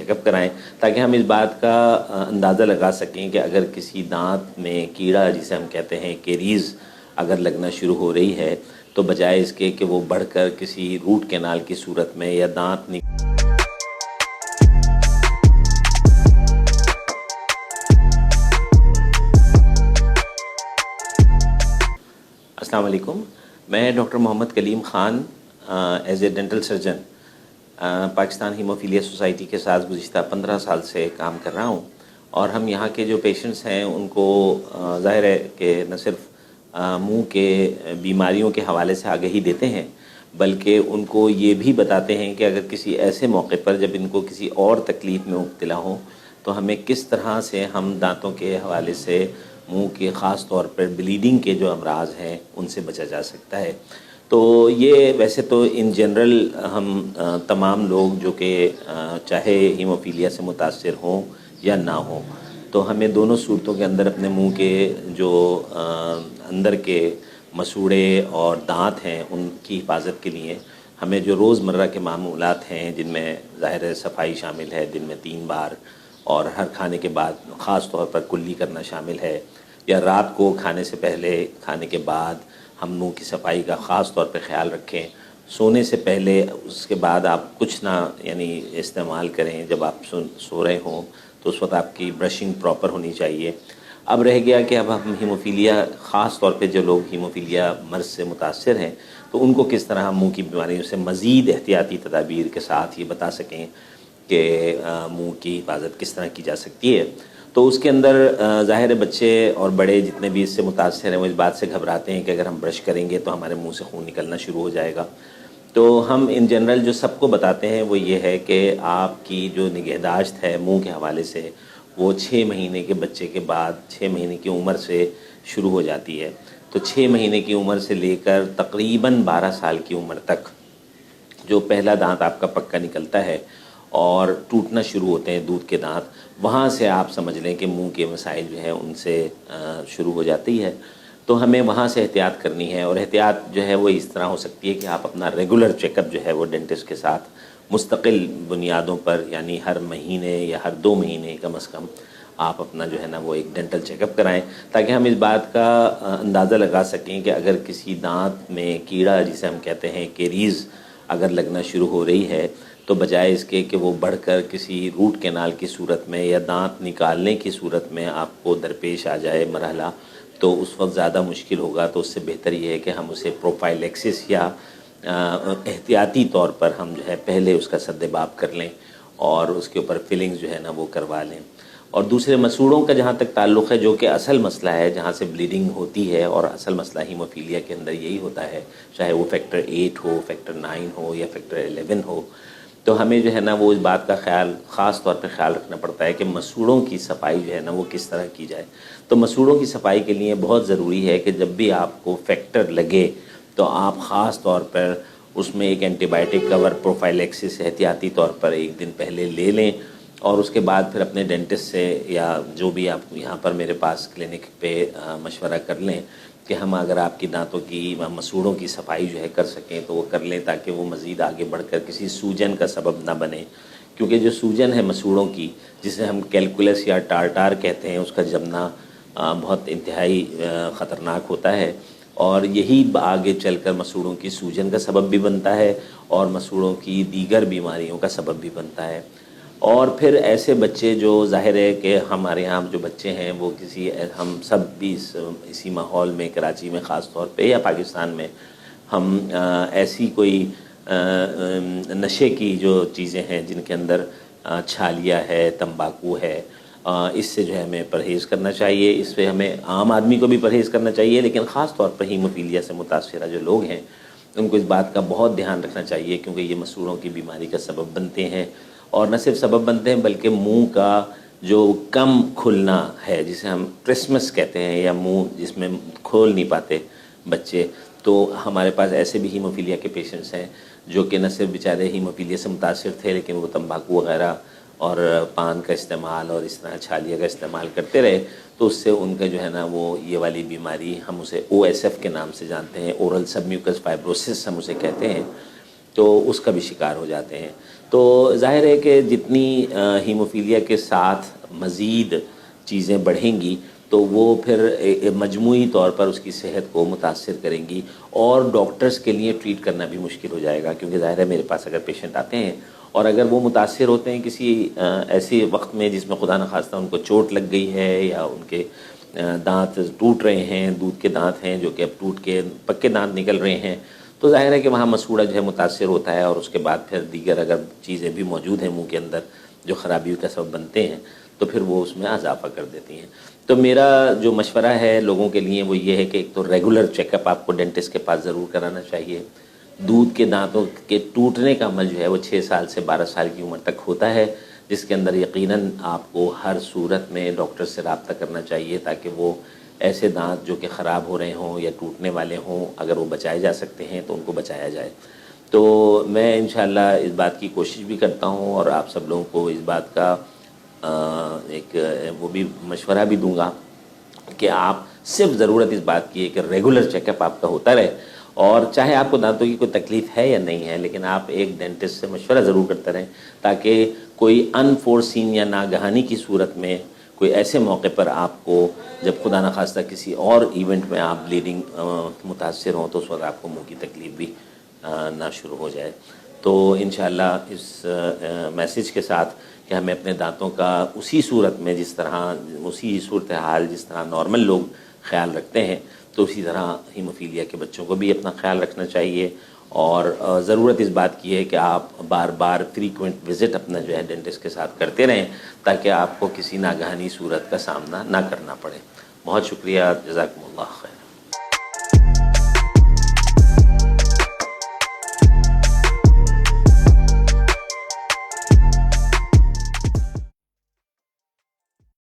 Check up کرائیں تاکہ ہم اس بات کا اندازہ لگا سکیں کہ اگر کسی دانت میں کیڑا جسے ہم کہتے ہیں کیریز اگر لگنا شروع ہو رہی ہے تو بجائے اس کے کہ وہ بڑھ کر کسی روٹ کینال کی صورت میں یا دانت السلام علیکم، میں doctor Muhammad claim Khan as a dental surgeon Pakistan haemophilia society کے ساتھ گزشتہ 15 سال سے کام کر رہا ہوں، اور ہم یہاں کے جو پیشنٹس ہیں ان کو ظاہر ہے کہ نہ صرف منہ کے بیماریوں کے حوالے سے آگہی دیتے ہیں بلکہ ان کو یہ بھی بتاتے ہیں کہ اگر کسی ایسے موقع پر جب ان کو کسی اور تکلیف میں مبتلا ہوں تو ہمیں کس طرح سے ہم دانتوں کے حوالے سے منہ کے خاص طور پر بلیڈنگ کے جو امراض ہیں ان سے بچا جا سکتا ہے۔ تو یہ ویسے تو ان جنرل ہم تمام لوگ جو کہ چاہے ہیموفیلیا سے متاثر ہوں یا نہ ہوں تو ہمیں دونوں صورتوں کے اندر اپنے منہ کے جو اندر کے مسوڑے اور دانت ہیں ان کی حفاظت کے لیے ہمیں جو روزمرہ کے معمولات ہیں جن میں ظاہر صفائی شامل ہے، دن میں 3 بار، اور ہر کھانے کے بعد خاص طور پر کلی کرنا شامل ہے، یا رات کو کھانے سے پہلے کھانے کے بعد ہم منہ کی صفائی کا خاص طور پہ خیال رکھیں۔ سونے سے پہلے اس کے بعد آپ کچھ نہ استعمال کریں، جب آپ سو رہے ہوں تو اس وقت آپ کی برشنگ پراپر ہونی چاہیے۔ اب رہ گیا کہ اب ہم ہیموفیلیا خاص طور پہ جو لوگ ہیموفیلیا مرض سے متاثر ہیں تو ان کو کس طرح منہ کی بیماریوں سے مزید احتیاطی تدابیر کے ساتھ یہ بتا سکیں کہ منہ کی حفاظت کس طرح کی جا سکتی ہے۔ تو اس کے اندر ظاہر بچے اور بڑے جتنے بھی اس سے متاثر ہیں وہ اس بات سے گھبراتے ہیں کہ اگر ہم برش کریں گے تو ہمارے منہ سے خون نکلنا شروع ہو جائے گا۔ تو ہم ان جنرل جو سب کو بتاتے ہیں وہ یہ ہے کہ آپ کی جو نگہداشت ہے منہ کے حوالے سے وہ 6 مہینے کے بچے کے بعد 6 مہینے کی عمر سے شروع ہو جاتی ہے۔ تو 6 مہینے کی عمر سے لے کر تقریباً 12 سال کی عمر تک جو پہلا دانت آپ کا پکا نکلتا ہے اور ٹوٹنا شروع ہوتے ہیں دودھ کے دانت، وہاں سے آپ سمجھ لیں کہ منہ کے مسائل جو ہیں ان سے شروع ہو جاتی ہے۔ تو ہمیں وہاں سے احتیاط کرنی ہے، اور احتیاط جو ہے وہ اس طرح ہو سکتی ہے کہ آپ اپنا ریگولر چیک اپ جو ہے وہ ڈینٹسٹ کے ساتھ مستقل بنیادوں پر، یعنی ہر مہینے یا ہر 2 مہینے کم از کم آپ اپنا جو ہے نا وہ ایک ڈینٹل چیک اپ کرائیں تاکہ ہم اس بات کا اندازہ لگا سکیں کہ اگر کسی دانت میں کیڑا جسے ہم کہتے ہیں کیریز اگر لگنا شروع ہو رہی ہے تو بجائے اس کے کہ وہ بڑھ کر کسی روٹ کینال کی صورت میں یا دانت نکالنے کی صورت میں آپ کو درپیش آ جائے مرحلہ تو اس وقت زیادہ مشکل ہوگا۔ تو اس سے بہتر یہ ہے کہ ہم اسے پروفائلیکسس یا احتیاطی طور پر ہم جو ہے پہلے اس کا سد باب کر لیں اور اس کے اوپر فلنگز جو ہے نا وہ کروا لیں۔ اور دوسرے مسوڑوں کا جہاں تک تعلق ہے جو کہ اصل مسئلہ ہے، جہاں سے بلیڈنگ ہوتی ہے، اور اصل مسئلہ ہیموفیلیا کے اندر یہی ہوتا ہے، چاہے وہ فیکٹر 8 ہو، فیکٹر 9 ہو یا فیکٹر 11 ہو، تو ہمیں جو ہے نا وہ اس بات کا خاص طور پہ خیال رکھنا پڑتا ہے کہ مسوڑوں کی صفائی جو ہے نا وہ کس طرح کی جائے۔ تو مسوڑوں کی صفائی کے لیے بہت ضروری ہے کہ جب بھی آپ کو فیکٹر لگے تو آپ خاص طور پر اس میں ایک اینٹی بائیوٹک کور پروفائلیکسس احتیاطی طور پر 1 دن پہلے لے لیں، اور اس کے بعد پھر اپنے ڈینٹسٹ سے یا جو بھی آپ یہاں پر میرے پاس کلینک پہ مشورہ کر لیں کہ ہم اگر آپ کی دانتوں کی مسوڑوں کی صفائی جو ہے کر سکیں تو وہ کر لیں تاکہ وہ مزید آگے بڑھ کر کسی سوجن کا سبب نہ بنے، کیونکہ جو سوجن ہے مسوڑوں کی جسے ہم کیلکولس یا ٹارٹار کہتے ہیں، اس کا جمنا بہت انتہائی خطرناک ہوتا ہے، اور یہی آگے چل کر مسوڑوں کی سوجن کا سبب بھی بنتا ہے اور مسوڑوں کی دیگر بیماریوں کا سبب بھی بنتا ہے۔ اور پھر ایسے بچے جو ظاہر ہے کہ ہمارے یہاں جو بچے ہیں وہ ہم سب بھی اسی ماحول میں کراچی میں خاص طور پہ یا پاکستان میں ہم ایسی کوئی نشے کی جو چیزیں ہیں جن کے اندر چھالیہ ہے، تمباکو ہے، اس سے جو ہے ہمیں پرہیز کرنا چاہیے۔ اس سے ہمیں عام آدمی کو بھی پرہیز کرنا چاہیے، لیکن خاص طور پر ہیموفیلیا سے متاثرہ جو لوگ ہیں ان کو اس بات کا بہت دھیان رکھنا چاہیے، کیونکہ یہ مسوڑوں کی بیماری کا سبب بنتے ہیں، اور نہ صرف سبب بنتے ہیں بلکہ منہ کا جو کم کھلنا ہے جسے ہم کرسمس کہتے ہیں، یا منہ جس میں کھول نہیں پاتے بچے، تو ہمارے پاس ایسے بھی ہیموفیلیا کے پیشنٹس ہیں جو کہ نہ صرف بیچارے ہیموفیلیا سے متاثر تھے لیکن وہ تمباکو وغیرہ اور پان کا استعمال اور اس طرح چھالیہ کا استعمال کرتے رہے، تو اس سے ان کا جو ہے نا وہ یہ والی بیماری ہم اسے OSF کے نام سے جانتے ہیں، اورل سب میوکس فائبروسس ہم اسے کہتے ہیں، تو اس کا بھی شکار ہو جاتے ہیں۔ تو ظاہر ہے کہ جتنی ہیموفیلیا کے ساتھ مزید چیزیں بڑھیں گی تو وہ پھر مجموعی طور پر اس کی صحت کو متاثر کریں گی، اور ڈاکٹرز کے لیے ٹریٹ کرنا بھی مشکل ہو جائے گا، کیونکہ ظاہر ہے میرے پاس اگر پیشنٹ آتے ہیں اور اگر وہ متاثر ہوتے ہیں کسی ایسے وقت میں جس میں خدا نخواستہ ان کو چوٹ لگ گئی ہے، یا ان کے دانت ٹوٹ رہے ہیں، دودھ کے دانت ہیں جو کہ اب ٹوٹ کے پکے دانت نکل رہے ہیں، تو ظاہر ہے کہ وہاں مسوڑا جو ہے متاثر ہوتا ہے، اور اس کے بعد پھر دیگر اگر چیزیں بھی موجود ہیں منہ کے اندر جو خرابی کا سبب بنتے ہیں تو پھر وہ اس میں اضافہ کر دیتی ہیں۔ تو میرا جو مشورہ ہے لوگوں کے لیے وہ یہ ہے کہ ایک تو ریگولر چیک اپ آپ کو ڈینٹسٹ کے پاس ضرور کرانا چاہیے۔ دودھ کے دانتوں کے ٹوٹنے کا عمل جو ہے وہ 6 سال سے 12 سال کی عمر تک ہوتا ہے، جس کے اندر یقیناً آپ کو ہر صورت میں ڈاکٹر سے رابطہ کرنا چاہیے تاکہ وہ ایسے دانت جو کہ خراب ہو رہے ہوں یا ٹوٹنے والے ہوں، اگر وہ بچائے جا سکتے ہیں تو ان کو بچایا جائے۔ تو میں انشاءاللہ اس بات کی کوشش بھی کرتا ہوں، اور آپ سب لوگوں کو اس بات کا ایک وہ بھی مشورہ بھی دوں گا کہ آپ صرف ضرورت اس بات کی ہے کہ ریگولر چیک اپ آپ کا ہوتا رہے، اور چاہے آپ کو دانتوں کی کوئی تکلیف ہے یا نہیں ہے لیکن آپ ایک ڈینٹسٹ سے مشورہ ضرور کرتے رہیں، تاکہ کوئی انفورسین یا ناگہانی کی صورت میں کوئی ایسے موقع پر آپ کو جب خدا نخواستہ کسی اور ایونٹ میں آپ بلیڈنگ متاثر ہوں تو اس وقت آپ کو منہ کی تکلیف بھی نہ شروع ہو جائے۔ تو انشاءاللہ اس میسیج کے ساتھ کہ ہمیں اپنے دانتوں کا اسی صورت میں اسی صورتحال جس طرح نارمل لوگ خیال رکھتے ہیں، تو اسی طرح ہیموفیلیا کے بچوں کو بھی اپنا خیال رکھنا چاہیے، اور ضرورت اس بات کی ہے کہ آپ بار بار فریکوینٹ وزٹ اپنا جو ہے ڈینٹسٹ کے ساتھ کرتے رہیں تاکہ آپ کو کسی ناگہانی صورت کا سامنا نہ کرنا پڑے۔ بہت شکریہ، جزاکم اللہ خیر۔